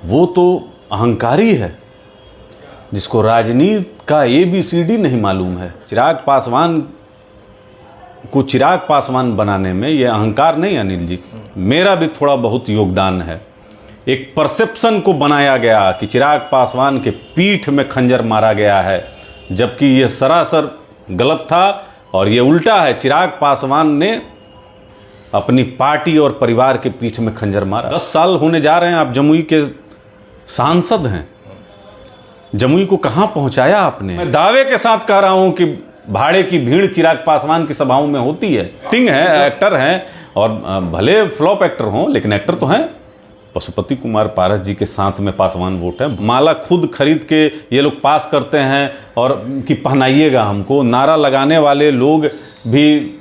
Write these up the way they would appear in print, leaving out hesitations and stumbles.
वो तो अहंकारी है जिसको राजनीति का ABCD नहीं मालूम है। चिराग पासवान को चिराग पासवान बनाने में ये अहंकार नहीं अनिल जी, मेरा भी थोड़ा बहुत योगदान है। एक परसेप्शन को बनाया गया कि चिराग पासवान के पीठ में खंजर मारा गया है, जबकि ये सरासर गलत था और ये उल्टा है। चिराग पासवान ने अपनी पार्टी और परिवार के पीठ में खंजर मारा। 10 साल होने जा रहे हैं, आप जमुई के सांसद हैं। जमुई को कहां पहुंचाया आपने? मैं दावे के साथ कह रहा हूं कि भाड़े की भीड़ चिराग पासवान की सभाओं में होती है। एक्टिंग है, एक्टर हैं, और भले फ्लॉप एक्टर हों लेकिन एक्टर तो हैं। पशुपति कुमार पारस जी के साथ में पासवान वोट है। माला खुद खरीद के ये लोग पास करते हैं और कि पहनाइएगा हमको। नारा लगाने वाले लोग भी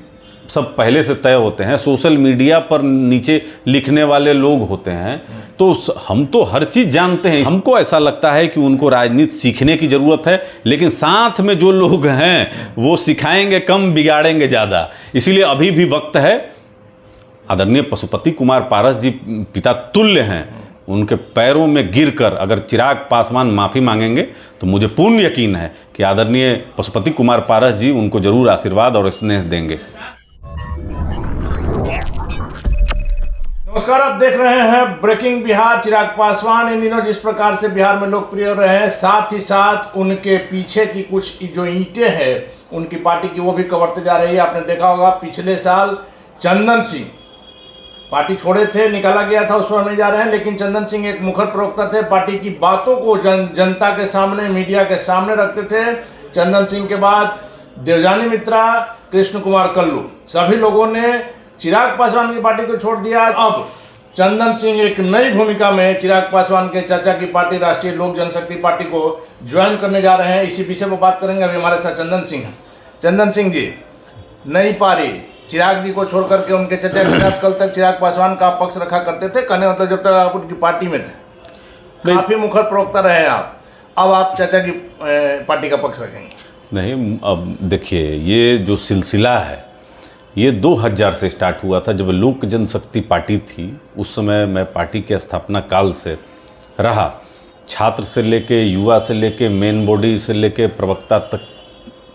सब पहले से तय होते हैं। सोशल मीडिया पर नीचे लिखने वाले लोग होते हैं। तो हम तो हर चीज़ जानते हैं। हमको ऐसा लगता है कि उनको राजनीति सीखने की ज़रूरत है, लेकिन साथ में जो लोग हैं वो सिखाएंगे कम, बिगाड़ेंगे ज़्यादा। इसीलिए अभी भी वक्त है। आदरणीय पशुपति कुमार पारस जी पिता तुल्य हैं। उनके पैरों में गिरकर अगर चिराग पासवान माफ़ी मांगेंगे तो मुझे पूर्ण यकीन है कि आदरणीय पशुपति कुमार पारस जी उनको जरूर आशीर्वाद और स्नेह देंगे। नमस्कार, आप देख रहे हैं ब्रेकिंग बिहार। चिराग पासवान इन दिनों जिस प्रकार से बिहार में लोकप्रिय रहे हैं, साथ ही साथ उनके पीछे की कुछ जो ईंटें हैं उनकी पार्टी की, वो भी कवरते जा रही है। आपने देखा होगा पिछले साल चंदन सिंह पार्टी छोड़े थे, निकाला गया था, उस पर हम नहीं जा रहे हैं, लेकिन चंदन सिंह एक मुखर प्रवक्ता थे। पार्टी की बातों को जनता के सामने, मीडिया के सामने रखते थे। चंदन सिंह के बाद देवजानी मित्रा, कृष्ण कुमार कल्लू, सभी लोगों ने चिराग पासवान की पार्टी को छोड़ दिया। अब चंदन सिंह एक नई भूमिका में चिराग पासवान के चाचा की पार्टी राष्ट्रीय लोक जनशक्ति पार्टी को ज्वाइन करने जा रहे हैं। इसी विषय पर बात करेंगे। अभी हमारे साथ चंदन सिंह हैं। चंदन सिंह जी, नई पारी चिराग जी को छोड़ करके उनके चाचा के साथ कल तक चिराग पासवान का पक्ष रखा करते थे, कहने मतलब जब तक आप उनकी पार्टी में थे। काफी मुखर प्रवक्ता रहे आप, अब आप चाचा की पार्टी का पक्ष रखेंगे? नहीं, अब देखिए, ये जो सिलसिला है ये 2000 से स्टार्ट हुआ था, जब लोक जनशक्ति पार्टी थी। उस समय मैं पार्टी के स्थापना काल से रहा। छात्र से लेके, युवा से लेके, मेन बॉडी से लेके प्रवक्ता तक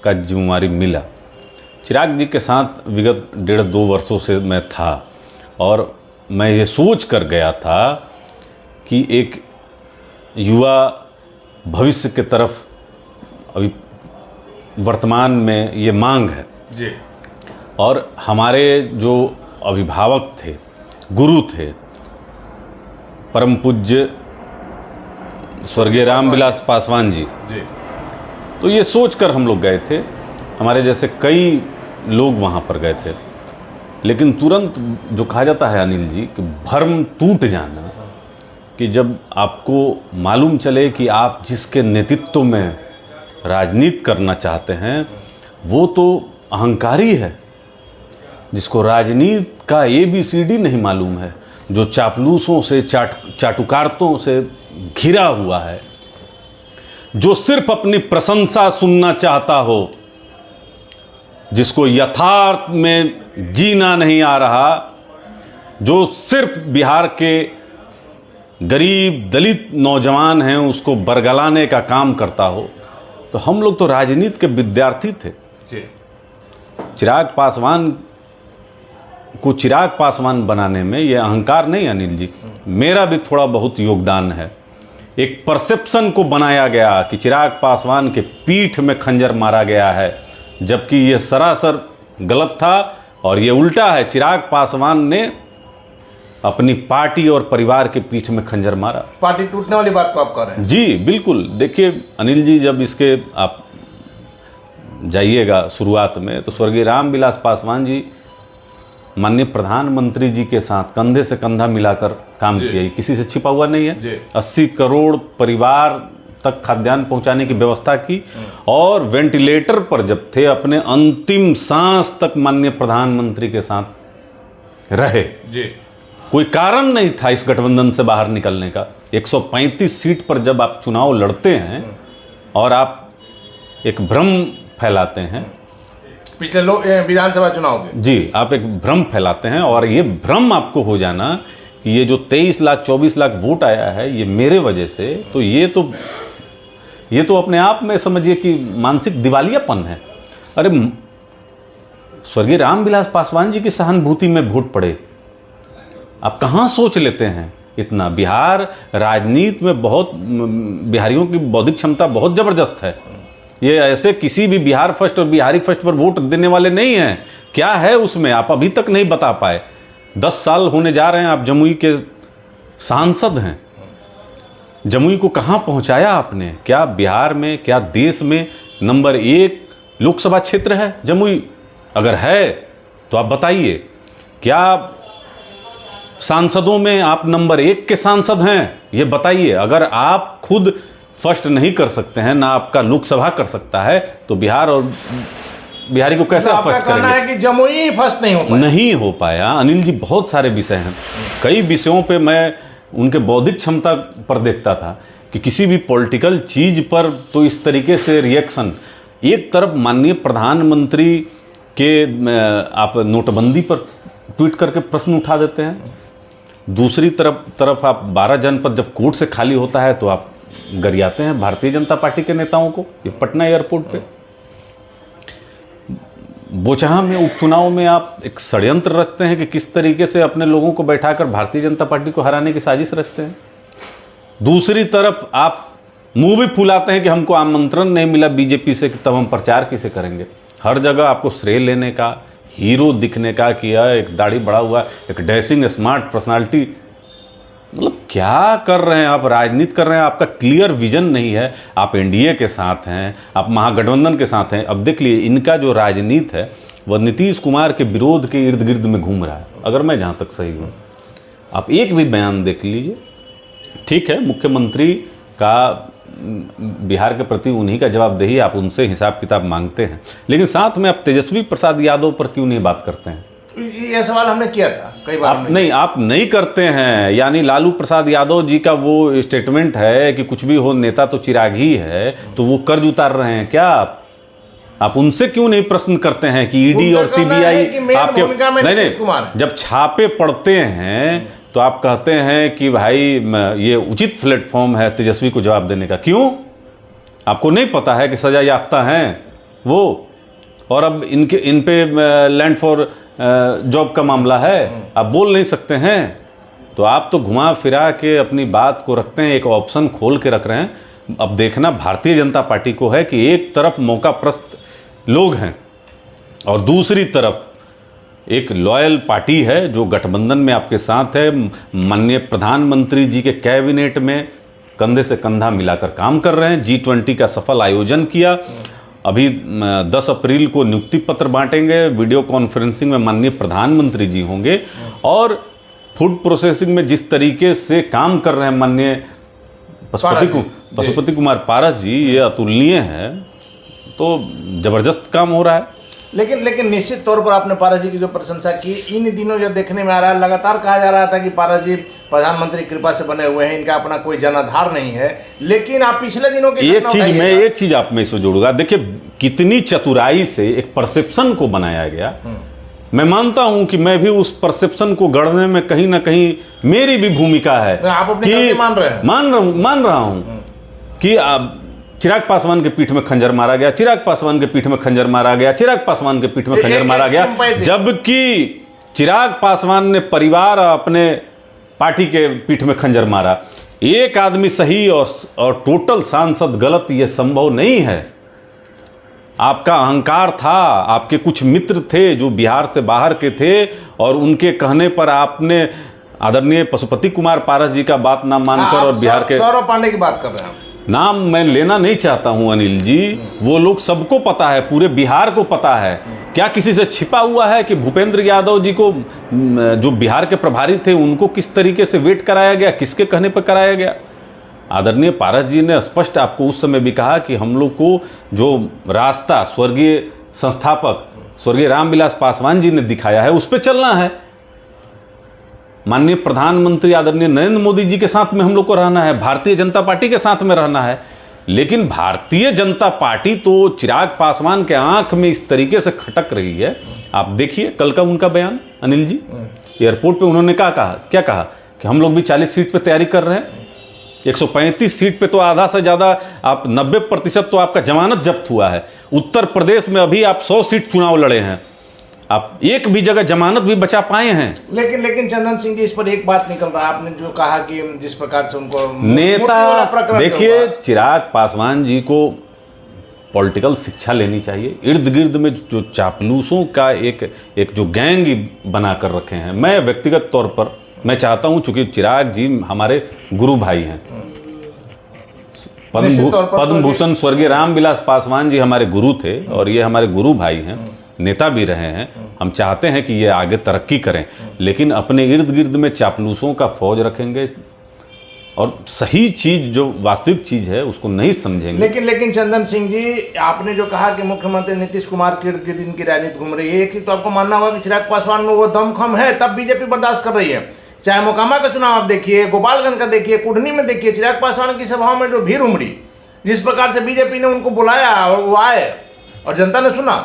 का जिम्मेवारी मिला। चिराग जी के साथ विगत 1.5-2 वर्षों से मैं था, और मैं ये सोच कर गया था कि एक युवा भविष्य के तरफ अभी वर्तमान में ये मांग है जी। और हमारे जो अभिभावक थे, गुरु थे, परम पूज्य स्वर्गीय रामविलास पासवान जी, तो ये सोचकर हम लोग गए थे। हमारे जैसे कई लोग वहाँ पर गए थे, लेकिन तुरंत जो कहा जाता है अनिल जी कि भ्रम टूट जाना, कि जब आपको मालूम चले कि आप जिसके नेतृत्व में राजनीति करना चाहते हैं वो तो अहंकारी है जिसको राजनीति का ABCD नहीं मालूम है, जो चापलूसों से, चाटुकारितों से घिरा हुआ है, जो सिर्फ अपनी प्रशंसा सुनना चाहता हो, जिसको यथार्थ में जीना नहीं आ रहा, जो सिर्फ बिहार के गरीब दलित नौजवान हैं उसको बरगलाने का काम करता हो। तो हम लोग तो राजनीति के विद्यार्थी थे। चिराग पासवान को चिराग पासवान बनाने में ये अहंकार नहीं अनिल जी, मेरा भी थोड़ा बहुत योगदान है। एक परसेप्शन को बनाया गया कि चिराग पासवान के पीठ में खंजर मारा गया है, जबकि ये सरासर गलत था और ये उल्टा है। चिराग पासवान ने अपनी पार्टी और परिवार के पीठ में खंजर मारा। पार्टी टूटने वाली बात को आप कह रहे हैं? जी बिल्कुल। देखिए अनिल जी, जब इसके आप जाइएगा शुरुआत में, तो स्वर्गीय रामविलास पासवान जी माननीय प्रधानमंत्री जी के साथ कंधे से कंधा मिलाकर काम किया, किसी से छिपा हुआ नहीं है। 80 करोड़ परिवार तक खाद्यान्न पहुंचाने की व्यवस्था की, और वेंटिलेटर पर जब थे अपने अंतिम सांस तक माननीय प्रधानमंत्री के साथ रहे। कोई कारण नहीं था इस गठबंधन से बाहर निकलने का। 135 सीट पर जब आप चुनाव लड़ते हैं और आप एक भ्रम फैलाते हैं, पिछले विधानसभा चुनाव के, जी, आप एक भ्रम फैलाते हैं, और ये भ्रम आपको हो जाना कि ये जो 23 लाख 24 लाख वोट आया है ये मेरे वजह से, तो ये तो अपने आप में समझिए कि मानसिक दिवालियापन है। अरे स्वर्गीय रामविलास पासवान जी की सहानुभूति में वोट पड़े, आप कहाँ सोच लेते हैं इतना। बिहार राजनीति में बहुत, बिहारियों की बौद्धिक क्षमता बहुत ज़बरदस्त है। ये ऐसे किसी भी बिहार फर्स्ट और बिहारी फर्स्ट पर वोट देने वाले नहीं हैं। क्या है उसमें आप अभी तक नहीं बता पाए। 10 साल होने जा रहे हैं, आप जमुई के सांसद हैं। जमुई को कहाँ पहुँचाया आपने? क्या बिहार में, क्या देश में नंबर 1 लोकसभा क्षेत्र है जमुई? अगर है तो आप बताइए। क्या सांसदों में आप नंबर 1 के सांसद हैं? ये बताइए। अगर आप खुद फर्स्ट नहीं कर सकते हैं, ना आपका लोकसभा कर सकता है, तो बिहार और बिहारी को कैसे तो फर्स्ट कहना करेंगे? है कि जमुई फर्स्ट नहीं हो पाया। अनिल जी, बहुत सारे विषय हैं। कई विषयों पे मैं उनके बौद्धिक क्षमता पर देखता था कि किसी भी पॉलिटिकल चीज़ पर तो इस तरीके से रिएक्शन। एक तरफ माननीय प्रधानमंत्री के आप नोटबंदी पर ट्वीट करके प्रश्न उठा देते हैं, दूसरी तरफ आप 12 जनपद जब कोर्ट से खाली होता है तो आप गरियाते हैं भारतीय जनता पार्टी के नेताओं को। ये पटना एयरपोर्ट पे बोचहा में उपचुनाव में आप एक षड्यंत्र रचते हैं कि किस तरीके से अपने लोगों को बैठाकर भारतीय जनता पार्टी को हराने की साजिश रचते हैं। दूसरी तरफ आप मुंह भी फुलाते हैं कि हमको आमंत्रण नहीं मिला बीजेपी से, तब हम प्रचार किसे करेंगे। हर जगह आपको श्रेय लेने का, हीरो दिखने का, कि यह एक दाढ़ी बढ़ा हुआ, एक डैशिंग स्मार्ट पर्सनालिटी। मतलब क्या कर रहे हैं आप? राजनीति कर रहे हैं, आपका क्लियर विजन नहीं है। आप एनडीए के साथ हैं, आप महागठबंधन के साथ हैं। अब देख लिए इनका जो राजनीति है वह नीतीश कुमार के विरोध के इर्द गिर्द में घूम रहा है, अगर मैं जहाँ तक सही हूँ। आप एक भी बयान देख लीजिए। ठीक है, मुख्यमंत्री का बिहार के प्रति उन्हीं का जवाबदेही, आप उनसे हिसाब किताब मांगते हैं, लेकिन साथ में आप तेजस्वी प्रसाद यादव पर क्यों नहीं बात करते हैं? ये सवाल हमने किया था कई बार। आप नहीं करते हैं। यानी लालू प्रसाद यादव जी का वो स्टेटमेंट है कि कुछ भी हो नेता तो चिराग ही है, तो वो कर्ज उतार रहे हैं क्या आप उनसे क्यों नहीं प्रश्न करते हैं कि ईडी और सीबीआई आपके नहीं, जब छापे पड़ते हैं तो आप कहते हैं कि भाई ये उचित प्लेटफॉर्म है तेजस्वी को जवाब देने का। क्यों? आपको नहीं पता है कि सजा याफ्ता हैं वो, और अब इन पे लैंड फॉर जॉब का मामला है, आप बोल नहीं सकते हैं। तो आप तो घुमा फिरा के अपनी बात को रखते हैं, एक ऑप्शन खोल के रख रहे हैं। अब देखना भारतीय जनता पार्टी को है कि एक तरफ मौकाप्रस्त लोग हैं और दूसरी तरफ एक लॉयल पार्टी है जो गठबंधन में आपके साथ है। माननीय प्रधानमंत्री जी के कैबिनेट में कंधे से कंधा मिलाकर काम कर रहे हैं। G20 का सफल आयोजन किया। अभी 10 अप्रैल को नियुक्ति पत्र बांटेंगे। वीडियो कॉन्फ्रेंसिंग में माननीय प्रधानमंत्री जी होंगे और फूड प्रोसेसिंग में जिस तरीके से काम कर रहे हैं माननीय पशुपति कुमार पारस जी, ये अतुलनीय है। तो जबरदस्त काम हो रहा है। लेकिन निश्चित तौर पर आपने पारस जी की जो प्रशंसा की, इन दिनों जो देखने में आ रहा है, लगातार कहा जा रहा था कि पारस जी प्रधानमंत्री कृपा से बने हुए हैं, इनका अपना कोई जनाधार नहीं है। लेकिन आप पिछले दिनों की एक चीज आप में इसमें जोड़ूंगा। देखिए कितनी चतुराई से एक परसेप्शन को बनाया गया। मैं मानता हूं कि मैं भी उस परसेप्शन को गढ़ने में कहीं ना कहीं मेरी भी भूमिका है। आप अपनी गलती मान रहे हैं? मान रहा हूं कि चिराग पासवान के पीठ में खंजर मारा गया, चिराग पासवान के पीठ में खंजर मारा गया, चिराग पासवान के पीठ में खंजर मारा गया, जबकि चिराग पासवान ने परिवार अपने पार्टी के पीठ में खंजर मारा। एक आदमी सही और टोटल सांसद गलत, ये संभव नहीं है। आपका अहंकार था, आपके कुछ मित्र थे जो बिहार से बाहर के थे और उनके कहने पर आपने आदरणीय पशुपति कुमार पारस जी का बात ना मानकर और बिहार के सौरभ पांडे की बात कर रहे हैं। नाम मैं लेना नहीं चाहता हूं अनिल जी, वो लोग सबको पता है, पूरे बिहार को पता है। क्या किसी से छिपा हुआ है कि भूपेंद्र यादव जी को, जो बिहार के प्रभारी थे, उनको किस तरीके से वेट कराया गया, किसके कहने पर कराया गया? आदरणीय पारस जी ने स्पष्ट आपको उस समय भी कहा कि हम लोग को जो रास्ता स्वर्गीय संस्थापक स्वर्गीय रामविलास पासवान जी ने दिखाया है उस पर चलना है। माननीय प्रधानमंत्री आदरणीय नरेंद्र मोदी जी के साथ में हम लोग को रहना है, भारतीय जनता पार्टी के साथ में रहना है। लेकिन भारतीय जनता पार्टी तो चिराग पासवान के आंख में इस तरीके से खटक रही है। आप देखिए कल का उनका बयान अनिल जी, एयरपोर्ट पे उन्होंने क्या कहा कि हम लोग भी 40 सीट पे तैयारी कर रहे हैं। 135 सीट पे तो आधा से ज़्यादा, आप 90% तो आपका जमानत जब्त हुआ है। उत्तर प्रदेश में अभी आप 100 सीट चुनाव लड़े हैं, आप एक भी जगह जमानत भी बचा पाए हैं। लेकिन चंदन सिंह जी, इस पर एक बात निकल रहा है, आपने जो कहा कि जिस प्रकार से उनको नेता, देखिए चिराग पासवान जी को पॉलिटिकल शिक्षा लेनी चाहिए। इर्द गिर्द में जो चापलूसों का एक जो गैंग बना कर रखे हैं, मैं व्यक्तिगत तौर पर मैं चाहता हूं, चूंकि चिराग जी हमारे गुरु भाई हैं, पद्म भूषण स्वर्गीय रामविलास पासवान जी हमारे गुरु थे और ये हमारे गुरु भाई हैं, नेता भी रहे हैं। हम चाहते हैं कि ये आगे तरक्की करें, लेकिन अपने इर्द गिर्द में चापलूसों का फौज रखेंगे और सही चीज जो वास्तविक चीज है उसको नहीं समझेंगे। लेकिन चंदन सिंह जी, आपने जो कहा कि मुख्यमंत्री नीतीश कुमार के इर्द गिर्द इनकी राजनीति घूम रही है, एक चीज तो आपको मानना होगा कि चिराग पासवान में वो दमखम है, तब बीजेपी बर्दाश्त कर रही है। चाहे मोकामा का चुनाव आप देखिए, गोपालगंज का देखिए, कुढ़नी में देखिए, चिराग पासवान की सभाओं में जो भीड़ उमड़ी, जिस प्रकार से बीजेपी ने उनको बुलाया और वो आए और जनता ने सुना।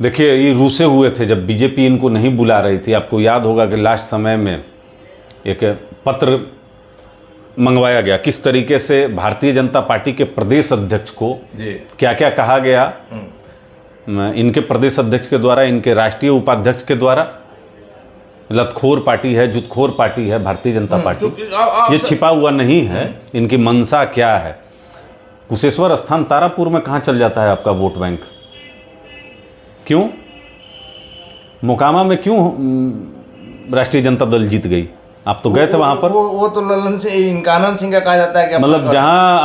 देखिए, ये रूसे हुए थे जब बीजेपी इनको नहीं बुला रही थी। आपको याद होगा कि लास्ट समय में एक पत्र मंगवाया गया, किस तरीके से भारतीय जनता पार्टी के प्रदेश अध्यक्ष को क्या क्या कहा गया, इनके प्रदेश अध्यक्ष के द्वारा, इनके राष्ट्रीय उपाध्यक्ष के द्वारा। लतखोर पार्टी है, जुतखोर पार्टी है भारतीय जनता पार्टी, ये छिपा हुआ नहीं है। इनकी मंशा क्या है? कुशेश्वर स्थान तारापुर में कहाँ चल जाता है आपका वोट बैंक? क्यों? मोकामा में क्यों राष्ट्रीय जनता दल जीत गई? आप तो गए थे वहां पर। वो तो ललन से इनकानंद सिंह का कहा जाता है कि मतलब जहां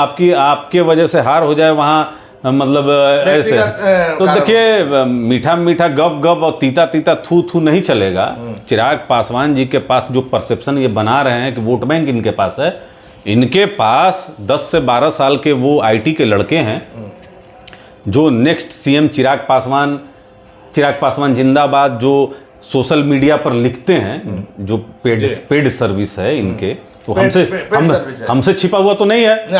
आपके वजह से हार हो जाए वहां, मतलब ऐसे तो देखिए, मीठा मीठा गप गप और तीता तीता थू थू नहीं चलेगा। चिराग पासवान जी के पास जो परसेप्शन ये बना रहे हैं कि वोट बैंक इनके पास है, इनके पास 10 से 12 साल के वो आईटी के लड़के हैं जो नेक्स्ट सीएम चिराग पासवान जिंदाबाद जो सोशल मीडिया पर लिखते हैं, जो पेड सर्विस है इनके, तो हमसे छिपा हुआ तो नहीं है।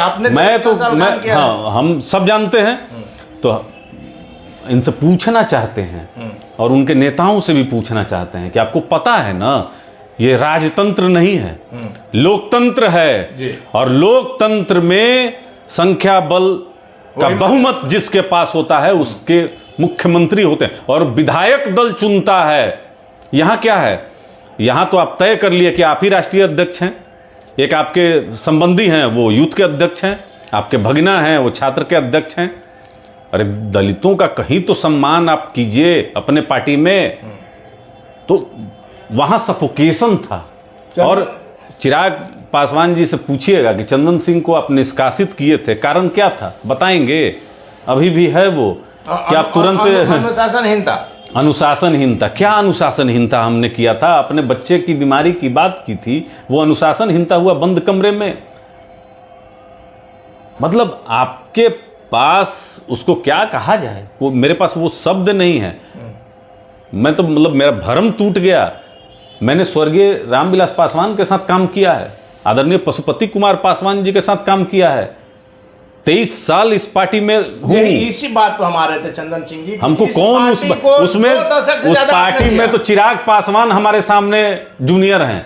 हाँ, हम सब जानते हैं। तो इनसे पूछना चाहते हैं और उनके नेताओं से भी पूछना चाहते हैं कि आपको पता है ना, ये राजतंत्र नहीं है, लोकतंत्र है। और लोकतंत्र में संख्या बल का बहुमत जिसके पास होता है उसके मुख्यमंत्री होते हैं और विधायक दल चुनता है। यहाँ क्या है? यहाँ तो आप तय कर लिए कि आप ही राष्ट्रीय अध्यक्ष हैं, एक आपके संबंधी हैं वो यूथ के अध्यक्ष हैं, आपके भगना हैं वो छात्र के अध्यक्ष हैं। अरे दलितों का कहीं तो सम्मान आप कीजिए अपने पार्टी में। तो वहाँ सफोकेशन था। और चिराग पासवान जी से पूछिएगा कि चंदन सिंह को आप निष्कासित किए थे, कारण क्या था? बताएंगे। अभी भी है वो कि आप तुरंत अनुशासनहीनता। क्या अनुशासनहीनता हमने किया था? अपने बच्चे की बीमारी की बात की थी, वो अनुशासनहीनता हुआ बंद कमरे में। मतलब आपके पास उसको क्या कहा जाए, वो मेरे पास वो शब्द नहीं है। मैं तो मतलब मेरा भरम टूट गया। मैंने स्वर्गीय रामविलास पासवान के साथ काम किया है, आदरणीय पशुपति कुमार पासवान जी के साथ काम किया है, 23 साल इस पार्टी में हूँ। इसी बात पर हमारे थे चंदन सिंह जी। हमको कौन उस पार्टी में तो चिराग पासवान हमारे सामने जूनियर हैं।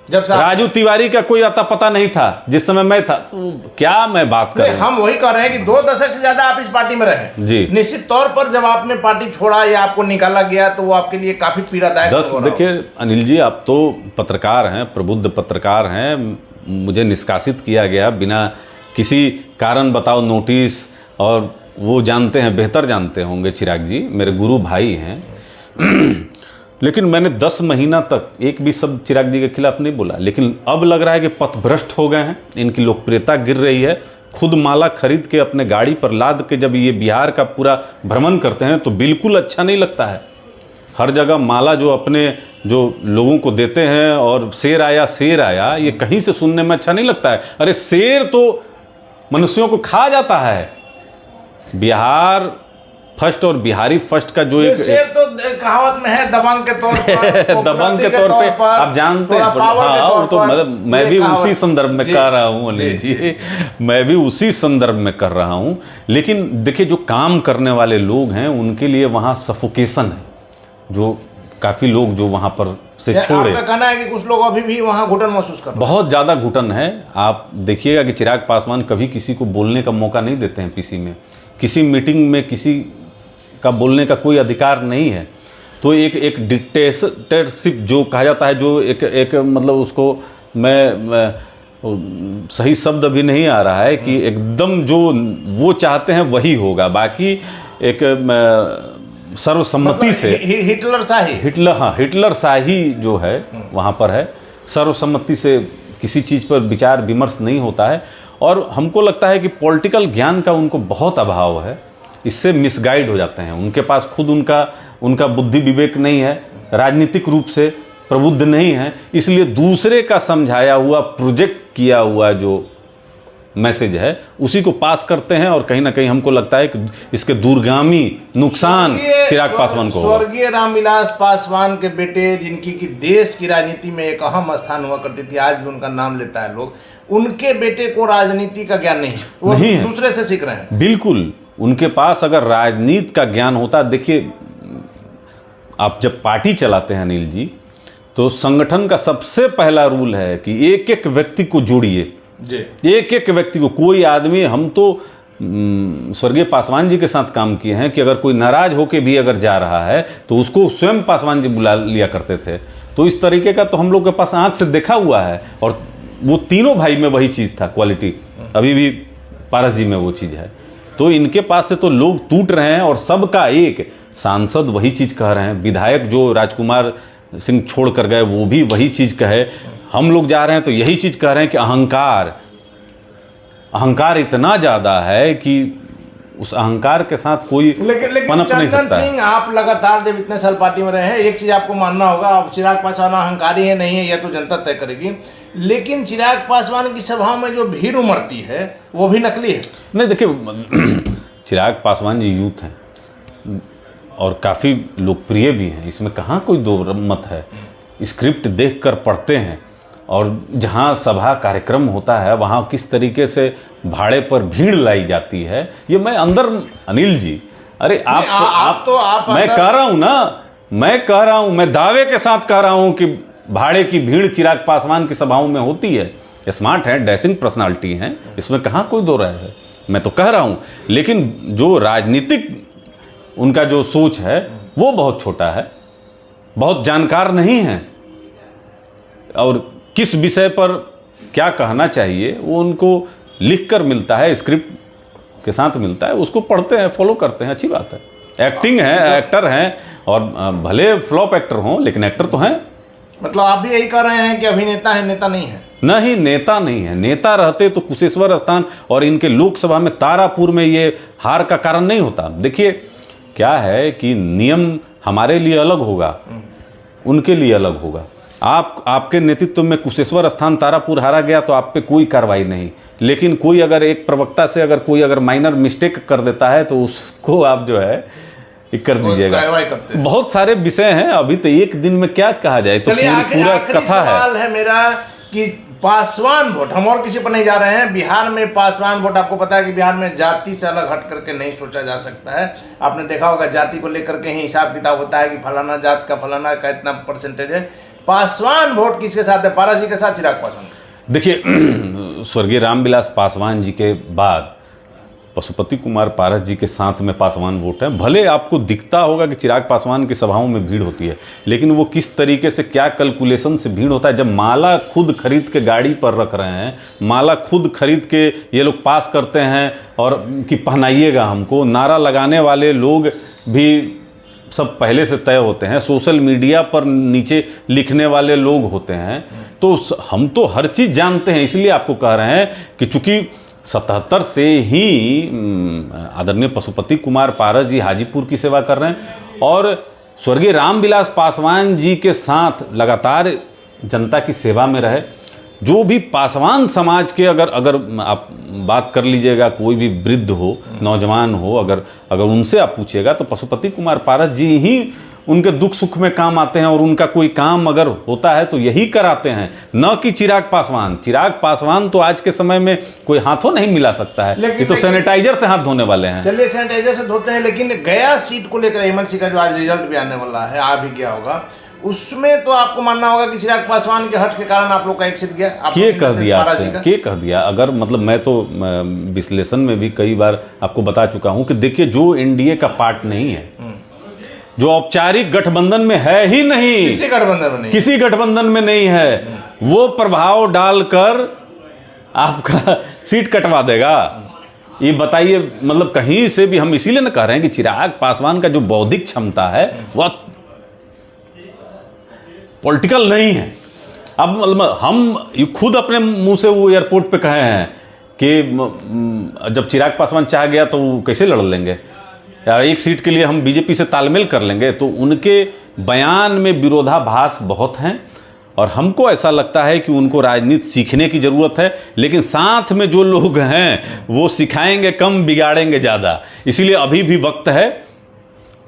जब राजू तिवारी का कोई आता पता नहीं था जिस समय मैं था। तो क्या मैं बात कर रहा हूं? हम वही कर रहे हैं कि 2 दशक से ज्यादा आप इस पार्टी में रहे जी। निश्चित तौर पर जब आपने पार्टी छोड़ा या आपको निकाला गया तो वो आपके लिए काफी पीड़ादायक। देखिए अनिल जी, आप तो पत्रकार हैं, प्रबुद्ध पत्रकार हैं। मुझे निष्कासित किया गया बिना किसी कारण बताओ नोटिस, और वो जानते हैं, बेहतर जानते होंगे चिराग जी, मेरे गुरु भाई हैं। लेकिन मैंने 10 महीना तक एक भी शब्द चिराग जी के खिलाफ नहीं बोला। लेकिन अब लग रहा है कि पथभ्रष्ट हो गए हैं, इनकी लोकप्रियता गिर रही है। खुद माला खरीद के अपने गाड़ी पर लाद के जब ये बिहार का पूरा भ्रमण करते हैं तो बिल्कुल अच्छा नहीं लगता है। हर जगह माला जो अपने जो लोगों को देते हैं और शेर आया, ये कहीं से सुनने में अच्छा नहीं लगता है। अरे शेर तो मनुष्यों को खा जाता है। बिहार फर्स्ट और बिहारी फर्स्ट का जो एक शेर तो कहावत में है दबंग के तौर पर दबंग के तौर पे आप जानते हैं। हाँ, तो मतलब मैं भी उसी संदर्भ में कर रहा हूँ अनिल जी, मैं भी उसी संदर्भ में कर रहा हूँ। लेकिन देखिए, जो काम करने वाले लोग हैं उनके लिए वहाँ सफोकेशन है। जो काफ़ी लोग जो वहाँ पर से छोड़े। आपका कहना है कि कुछ लोग अभी भी वहाँ घुटन महसूस कर रहे हैं? बहुत ज़्यादा घुटन है। आप देखिएगा कि चिराग पासवान कभी किसी को बोलने का मौका नहीं देते हैं पीसी में, किसी मीटिंग में किसी का बोलने का कोई अधिकार नहीं है। तो एक डिक्टेटरशिप जो कहा जाता है, जो एक मतलब उसको मैं सही शब्द अभी नहीं आ रहा है कि एकदम जो वो चाहते हैं वही होगा, बाकी एक सर्वसम्मति से हिटलर शाही जो है वहाँ पर है, सर्वसम्मति से किसी चीज़ पर विचार विमर्श नहीं होता है। और हमको लगता है कि पॉलिटिकल ज्ञान का उनको बहुत अभाव है, इससे मिसगाइड हो जाते हैं। उनके पास खुद उनका बुद्धि विवेक नहीं है, राजनीतिक रूप से प्रबुद्ध नहीं है, इसलिए दूसरे का समझाया हुआ प्रोजेक्ट किया हुआ जो मैसेज है उसी को पास करते हैं। और कहीं ना कहीं हमको लगता है कि इसके दूरगामी नुकसान चिराग पासवान को होगा। स्वर्गीय रामविलास पासवान के बेटे, जिनकी कि देश की राजनीति में एक अहम स्थान हुआ करती थी, आज भी उनका नाम लेता है लोग, उनके बेटे को राजनीति का ज्ञान नहीं है, वो नहीं है। दूसरे से सीख रहे हैं। बिल्कुल, उनके पास अगर राजनीति का ज्ञान होता, देखिए आप जब पार्टी चलाते हैं अनिल जी, तो संगठन का सबसे पहला रूल है कि एक एक व्यक्ति को जोड़िए जी, एक एक व्यक्ति को। कोई आदमी, हम तो स्वर्गीय पासवान जी के साथ काम किए हैं कि अगर कोई नाराज होके भी अगर जा रहा है तो उसको स्वयं पासवान जी बुला लिया करते थे। तो इस तरीके का तो हम लोग के पास आंख से देखा हुआ है, और वो तीनों भाई में वही चीज़ था, क्वालिटी अभी भी पारस जी में वो चीज़ है। तो इनके पास से तो लोग टूट रहे हैं, और सबका एक सांसद वही चीज़ कह रहे हैं, विधायक जो राजकुमार सिंह छोड़ कर गए वो भी वही चीज़ कहे, हम लोग जा रहे हैं तो यही चीज़ कह रहे हैं कि अहंकार इतना ज़्यादा है कि उस अहंकार के साथ कोई लेकिन पनप नहीं सकता है। सिंह, आप लगातार जब इतने साल पार्टी में रहे हैं, एक चीज़ आपको मानना होगा, अब चिराग पासवान अहंकारी है नहीं है यह तो जनता तय करेगी, लेकिन चिराग पासवान की सभाओं में जो भीड़ उमड़ती है वो भी नकली है। नहीं, देखिए चिराग पासवान जी यूथ हैं और काफ़ी लोकप्रिय भी हैं, इसमें कहाँ कोई दो मत है। स्क्रिप्ट देखकर पढ़ते हैं, और जहाँ सभा कार्यक्रम होता है वहाँ किस तरीके से भाड़े पर भीड़ लाई जाती है, ये मैं अंदर अनिल जी, अरे आप मैं कह रहा हूँ ना, मैं दावे के साथ कह रहा हूँ कि भाड़े की भीड़ चिराग पासवान की सभाओं में होती है। स्मार्ट है, डैशिंग पर्सनालिटी है, इसमें कहाँ कोई दो राय है, मैं तो कह रहा हूँ। लेकिन जो राजनीतिक उनका जो सोच है वो बहुत छोटा है, बहुत जानकार नहीं है, और किस विषय पर क्या कहना चाहिए वो उनको लिख कर मिलता है, स्क्रिप्ट के साथ मिलता है, उसको पढ़ते हैं, फॉलो करते हैं, अच्छी बात है। एक्टिंग है, एक्टर हैं, और भले फ्लॉप एक्टर हों लेकिन एक्टर तो हैं। मतलब आप भी यही कह रहे हैं कि अभिनेता है, नेता नहीं है? नहीं, नेता नहीं है। नेता रहते तो कुशेश्वर स्थान और इनके लोकसभा में तारापुर में ये हार का कारण नहीं होता। देखिए क्या है कि नियम हमारे लिए अलग होगा, उनके लिए अलग होगा। आपके नेतृत्व में कुशेश्वर स्थान तारापुर हारा गया तो आप पे कोई कार्रवाई नहीं, लेकिन कोई अगर एक प्रवक्ता से कोई माइनर मिस्टेक कर देता है तो उसको आप जो है कर दीजिएगा। बहुत सारे विषय हैं, अभी तो एक दिन में क्या कहा जाए, तो पूरा कथा है मेरा कि पासवान वोट, हम और किसी पर नहीं जा रहे हैं, बिहार में पासवान वोट, आपको पता है कि बिहार में जाति से अलग हट करके नहीं सोचा जा सकता है। आपने देखा होगा जाति को लेकर के ही हिसाब किताब होता है कि फलाना जात का फलाना का इतना परसेंटेज है। पासवान वोट किसके साथ है? पारस जी के साथ, चिराग पासवान के साथ? देखिए स्वर्गीय रामविलास पासवान जी के बाद पशुपति कुमार पारस जी के साथ में पासवान वोट है। भले आपको दिखता होगा कि चिराग पासवान की सभाओं में भीड़ होती है, लेकिन वो किस तरीके से, क्या कैलकुलेशन से भीड़ होता है। जब माला खुद खरीद के गाड़ी पर रख रहे हैं, माला खुद खरीद के ये लोग पास करते हैं और कि पहनाइएगा हमको, नारा लगाने वाले लोग भी सब पहले से तय होते हैं, सोशल मीडिया पर नीचे लिखने वाले लोग होते हैं, तो हम तो हर चीज़ जानते हैं। इसलिए आपको कह रहे हैं कि चूंकि 77 से ही आदरणीय पशुपति कुमार पारस जी हाजीपुर की सेवा कर रहे हैं, और स्वर्गीय रामविलास पासवान जी के साथ लगातार जनता की सेवा में रहे। जो भी पासवान समाज के अगर आप बात कर लीजिएगा, कोई भी वृद्ध हो, नौजवान हो, अगर उनसे आप पूछिएगा तो पशुपति कुमार पारस जी ही उनके दुख सुख में काम आते हैं, और उनका कोई काम अगर होता है तो यही कराते हैं, न कि चिराग पासवान। चिराग पासवान तो आज के समय में कोई हाथों नहीं मिला सकता है, ये तो सैनिटाइजर से हाथ धोने वाले हैं। चलिए सैनिटाइजर से धोते हैं, लेकिन गया सीट को लेकर हेमंत सिंह का जो आज रिजल्ट भी आने वाला है, आ भी गया होगा, उसमें तो आपको मानना होगा कि चिराग पासवान के हट के कारण आप लोग का एक सीट गया। के कह दिया आपसे, के कह दिया? अगर मतलब मैं तो विश्लेषण में भी कई बार आपको बता चुका हूं कि देखिए, जो एनडीए का पार्ट नहीं है, जो औपचारिक गठबंधन में है ही नहीं, किसी गठबंधन में नहीं, किसी गठबंधन में नहीं है, वो प्रभाव डालकर आपका सीट कटवा देगा। ये बताइए, मतलब कहीं से भी हम इसीलिए ना कह रहे हैं कि चिराग पासवान का जो बौद्धिक क्षमता है वह पॉलिटिकल नहीं है। अब मतलब हम खुद अपने मुंह से वो एयरपोर्ट पे कहे हैं कि जब चिराग पासवान चाह गया तो वो कैसे लड़ लेंगे, या एक सीट के लिए हम बीजेपी से तालमेल कर लेंगे। तो उनके बयान में विरोधाभास बहुत हैं और हमको ऐसा लगता है कि उनको राजनीति सीखने की ज़रूरत है, लेकिन साथ में जो लोग हैं वो सिखाएंगे कम, बिगाड़ेंगे ज़्यादा। इसीलिए अभी भी वक्त है।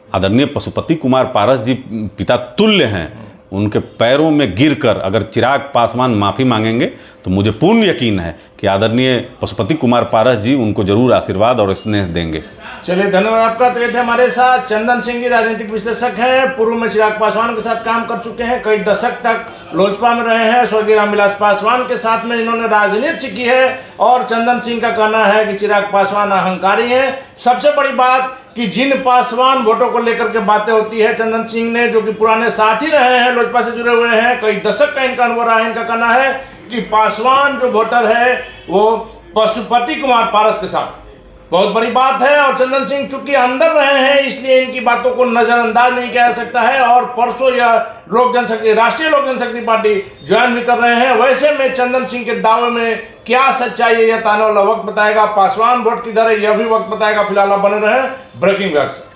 आदरणीय पशुपति कुमार पारस जी पिता तुल्य हैं, उनके पैरों में गिरकर अगर चिराग पासवान माफ़ी मांगेंगे तो मुझे पूर्ण यकीन है कि आदरणीय पशुपति कुमार पारस जी उनको जरूर आशीर्वाद और स्नेह देंगे। चलिए, धन्यवाद आपका। तो ये थे हमारे साथ चंदन सिंह जी, राजनीतिक विश्लेषक हैं, पूर्व में चिराग पासवान के साथ काम कर चुके हैं, कई दशक तक लोजपा में रहे हैं, स्वर्गीय रामविलास पासवान के साथ में इन्होंने राजनीति सीखी है। और चंदन सिंह का कहना है कि चिराग पासवान अहंकारी हैं। सबसे बड़ी बात कि जिन पासवान वोटों को लेकर के बातें होती है, चंदन सिंह ने, जो कि पुराने साथी रहे हैं, लोजपा से जुड़े हुए हैं, कई दशक का इनका अनुभव रहा है, इनका कहना है कि पासवान जो वोटर है वो पशुपति कुमार पारस के साथ बहुत बड़ी बात है। और चंदन सिंह चूंकि अंदर रहे हैं इसलिए इनकी बातों को नजरअंदाज नहीं किया जा सकता है। और परसों यह लोक जनशक्ति, राष्ट्रीय लोक जनशक्ति पार्टी ज्वाइन भी कर रहे हैं। वैसे में चंदन सिंह के दावे में क्या सच्चाई है, यह आने वाला वक्त बताएगा। पासवान वोट किधर है यह भी वक्त बताएगा। फिलहाल आप बने रहे ब्रेकिंग व्याख्या।